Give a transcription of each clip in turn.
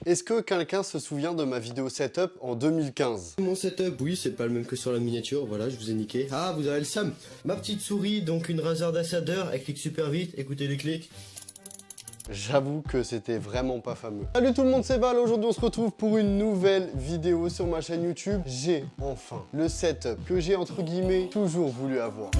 Est-ce que quelqu'un se souvient de ma vidéo setup en 2015? Mon setup, oui, c'est pas le même que sur la miniature, voilà, je vous ai niqué. Ah, vous avez le Sam. Ma petite souris, donc une Razer Dassader, elle clique super vite, écoutez les clics. J'avoue que c'était vraiment pas fameux. Salut tout le monde, c'est Val. Aujourd'hui on se retrouve pour une nouvelle vidéo sur ma chaîne YouTube. J'ai enfin le setup que j'ai entre guillemets toujours voulu avoir.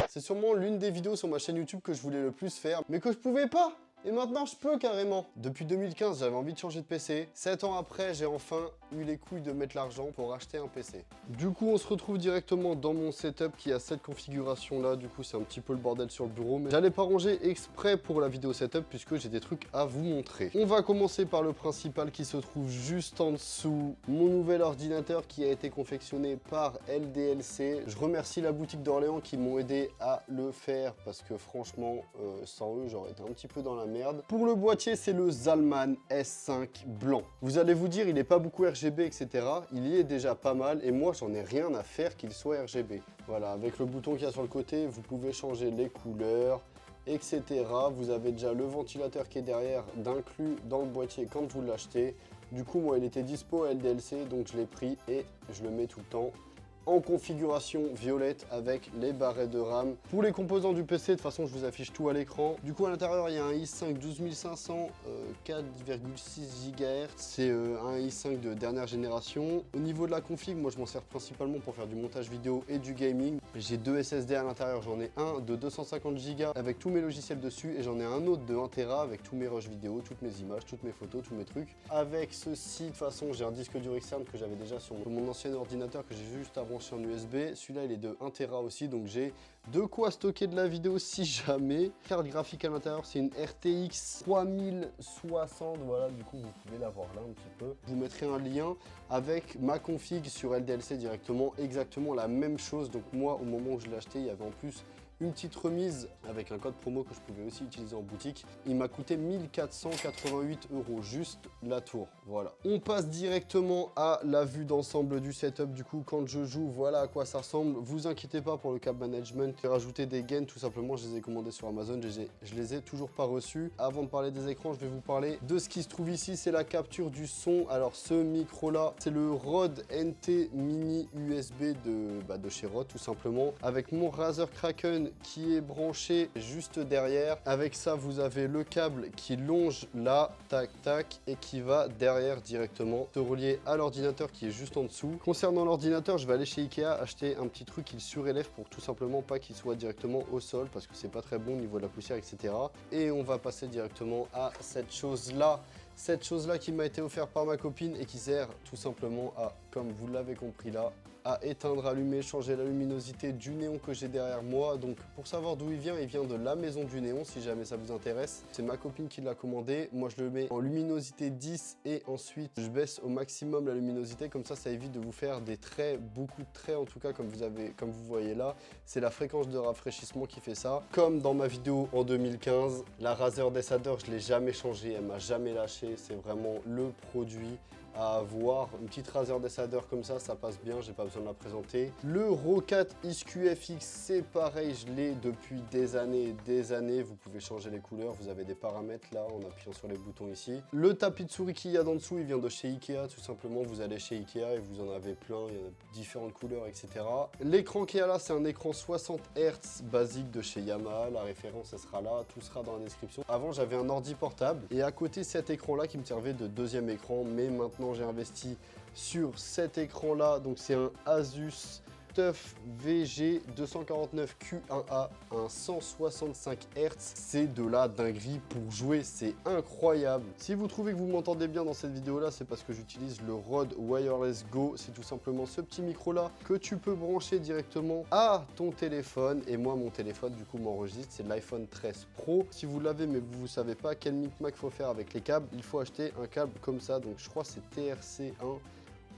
C'est sûrement l'une des vidéos sur ma chaîne YouTube que je voulais le plus faire, mais que je pouvais pas. Et maintenant, je peux carrément. Depuis 2015, j'avais envie de changer de PC. 7 ans après, j'ai enfin eu les couilles de mettre l'argent pour acheter un PC. Du coup, on se retrouve directement dans mon setup qui a cette configuration-là. Du coup, c'est un petit peu le bordel sur le bureau, mais j'allais pas ranger exprès pour la vidéo setup puisque j'ai des trucs à vous montrer. On va commencer par le principal qui se trouve juste en dessous. Mon nouvel ordinateur qui a été confectionné par LDLC. Je remercie la boutique d'Orléans qui m'ont aidé à le faire parce que franchement, sans eux, j'aurais été un petit peu dans la merde. Pour le boîtier, c'est le Zalman S5 blanc. Vous allez vous dire, il n'est pas beaucoup RGB, etc. Il y est déjà pas mal et moi, j'en ai rien à faire qu'il soit RGB. Voilà, avec le bouton qu'il y a sur le côté, vous pouvez changer les couleurs, etc. Vous avez déjà le ventilateur qui est derrière d'inclus dans le boîtier quand vous l'achetez. Du coup, moi, il était dispo à LDLC, donc je l'ai pris et je le mets tout le temps en configuration violette avec les barrettes de RAM. Pour les composants du PC, de toute façon, je vous affiche tout à l'écran. Du coup, à l'intérieur, il y a un i5 12500, 4,6 GHz. C'est un i5 de dernière génération. Au niveau de la config, moi, je m'en sers principalement pour faire du montage vidéo et du gaming. J'ai deux SSD à l'intérieur. J'en ai un de 250 Go avec tous mes logiciels dessus et j'en ai un autre de 1 Tera avec tous mes rushs vidéo, toutes mes images, toutes mes photos, tous mes trucs. Avec ceci, de toute façon, j'ai un disque dur externe que j'avais déjà sur mon ancien ordinateur que j'ai juste avant en USB, celui-là il est de 1 Tera aussi, donc j'ai de quoi stocker de la vidéo si jamais. Carte graphique à l'intérieur, c'est une RTX 3060, voilà, du coup vous pouvez la voir là un petit peu. Je vous mettrai un lien avec ma config sur LDLC directement, exactement la même chose. Donc moi, au moment où je l'ai acheté, il y avait en plus une petite remise avec un code promo que je pouvais aussi utiliser en boutique. Il m'a coûté 1488 €, juste la tour, voilà. On passe directement à la vue d'ensemble du setup. Du coup, quand je joue, voilà à quoi ça ressemble. Vous inquiétez pas pour le câble management. J'ai rajouté des gaines, tout simplement, je les ai commandés sur Amazon. Je les ai toujours pas reçus. Avant de parler des écrans, je vais vous parler de ce qui se trouve ici. C'est la capture du son. Alors, ce micro-là, c'est le Rode NT Mini USB de chez Rode, tout simplement. Avec mon Razer Kraken qui est branché juste derrière. Avec ça, vous avez le câble qui longe là, tac, tac, et qui va derrière directement se relier à l'ordinateur qui est juste en dessous. Concernant l'ordinateur, je vais aller chez Ikea acheter un petit truc qui le surélève pour tout simplement pas qu'il soit directement au sol parce que c'est pas très bon au niveau de la poussière, etc. Et on va passer directement à cette chose-là. Cette chose-là qui m'a été offerte par ma copine et qui sert tout simplement à, comme vous l'avez compris là, à éteindre, allumer, changer la luminosité du néon que j'ai derrière moi. Donc pour savoir d'où il vient de la maison du néon si jamais ça vous intéresse. C'est ma copine qui l'a commandé. Moi je le mets en luminosité 10 et ensuite je baisse au maximum la luminosité. Comme ça évite de vous faire des traits, beaucoup de traits en tout cas comme vous voyez là. C'est la fréquence de rafraîchissement qui fait ça. Comme dans ma vidéo en 2015, la Razer Dassader je l'ai jamais changée, elle m'a jamais lâché. C'est vraiment le produit à avoir. Une petite Razer Dassader comme ça passe bien, j'ai pas besoin de la présenter. Le Roccat XQFX, c'est pareil, je l'ai depuis des années et des années. Vous pouvez changer les couleurs, vous avez des paramètres là en appuyant sur les boutons ici. Le tapis de souris qu'il y a d'en dessous, il vient de chez Ikea, tout simplement. Vous allez chez Ikea et vous en avez plein, il y a différentes couleurs, etc. L'écran qu'il y a là, c'est un écran 60 Hz basique de chez Yamaha. La référence, elle sera là, tout sera dans la description. Avant, j'avais un ordi portable et à côté, cet écran là qui me servait de deuxième écran, mais maintenant, j'ai investi sur cet écran là, donc c'est un Asus TUF VG249Q1A, un 165 Hz, c'est de la dinguerie pour jouer, c'est incroyable. Si vous trouvez que vous m'entendez bien dans cette vidéo là, c'est parce que j'utilise le Rode Wireless Go, c'est tout simplement ce petit micro là que tu peux brancher directement à ton téléphone, et moi mon téléphone du coup m'enregistre, c'est l'iPhone 13 Pro. Si vous l'avez mais vous ne savez pas quel micmac faut faire avec les câbles, il faut acheter un câble comme ça, donc je crois que c'est TRC1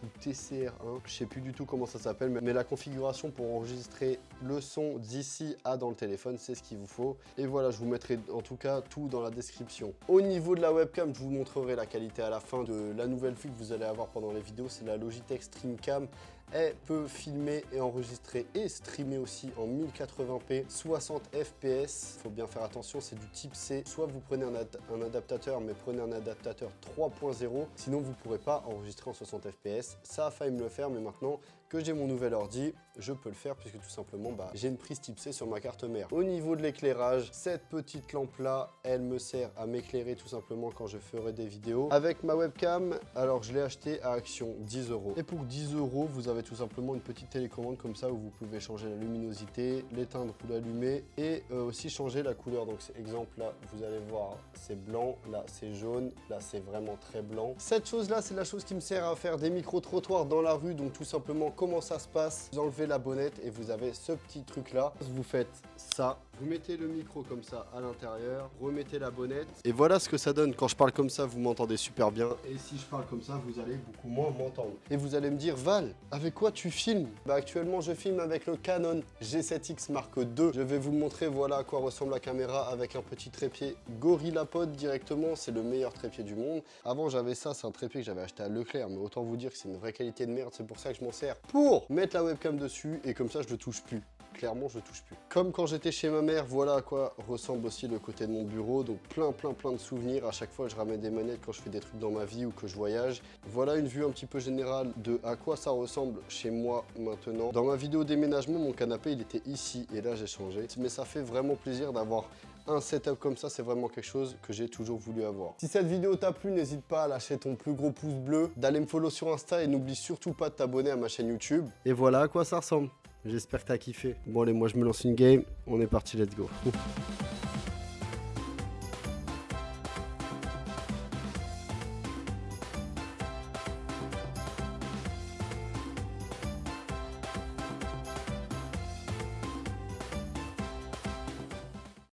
ou TCR1, je sais plus du tout comment ça s'appelle, mais la configuration pour enregistrer le son d'ici à dans le téléphone, c'est ce qu'il vous faut. Et voilà, je vous mettrai en tout cas tout dans la description. Au niveau de la webcam, je vous montrerai la qualité à la fin de la nouvelle vue que vous allez avoir pendant les vidéos, c'est la Logitech StreamCam. Elle peut filmer et enregistrer et streamer aussi en 1080p, 60 fps. Faut bien faire attention, c'est du type C. Soit vous prenez un adaptateur, mais prenez un adaptateur 3.0. Sinon, vous ne pourrez pas enregistrer en 60 fps. Ça a failli me le faire, mais maintenant que j'ai mon nouvel ordi, je peux le faire puisque tout simplement, j'ai une prise type C sur ma carte mère. Au niveau de l'éclairage, cette petite lampe-là, elle me sert à m'éclairer tout simplement quand je ferai des vidéos. Avec ma webcam, alors je l'ai acheté à Action, 10 €. Et pour 10 €, vous avez tout simplement une petite télécommande comme ça où vous pouvez changer la luminosité, l'éteindre ou l'allumer et aussi changer la couleur. Donc c'est exemple là, vous allez voir, c'est blanc, là c'est jaune, là c'est vraiment très blanc. Cette chose-là, c'est la chose qui me sert à faire des micro-trottoirs dans la rue. Donc tout simplement, comment ça se passe? Vous enlevez la bonnette et vous avez ce petit truc-là. Vous faites ça. Vous mettez le micro comme ça à l'intérieur, remettez la bonnette. Et voilà ce que ça donne. Quand je parle comme ça, vous m'entendez super bien. Et si je parle comme ça, vous allez beaucoup moins m'entendre. Et vous allez me dire, Val, avec quoi tu filmes? Actuellement, je filme avec le Canon G7X Mark II. Je vais vous montrer, voilà à quoi ressemble la caméra avec un petit trépied GorillaPod directement. C'est le meilleur trépied du monde. Avant, j'avais ça, c'est un trépied que j'avais acheté à Leclerc. Mais autant vous dire que c'est une vraie qualité de merde. C'est pour ça que je m'en sers pour mettre la webcam dessus. Et comme ça, je ne touche plus. Clairement, je touche plus. Comme quand j'étais chez ma mère, voilà à quoi ressemble aussi le côté de mon bureau. Donc plein de souvenirs. À chaque fois, je ramène des manettes quand je fais des trucs dans ma vie ou que je voyage. Voilà une vue un petit peu générale de à quoi ça ressemble chez moi maintenant. Dans ma vidéo déménagement, mon canapé, il était ici et là, j'ai changé. Mais ça fait vraiment plaisir d'avoir un setup comme ça, c'est vraiment quelque chose que j'ai toujours voulu avoir. Si cette vidéo t'a plu, n'hésite pas à lâcher ton plus gros pouce bleu, d'aller me follow sur Insta et n'oublie surtout pas de t'abonner à ma chaîne YouTube. Et voilà à quoi ça ressemble. J'espère que t'as kiffé. Bon allez, moi je me lance une game, on est parti, let's go.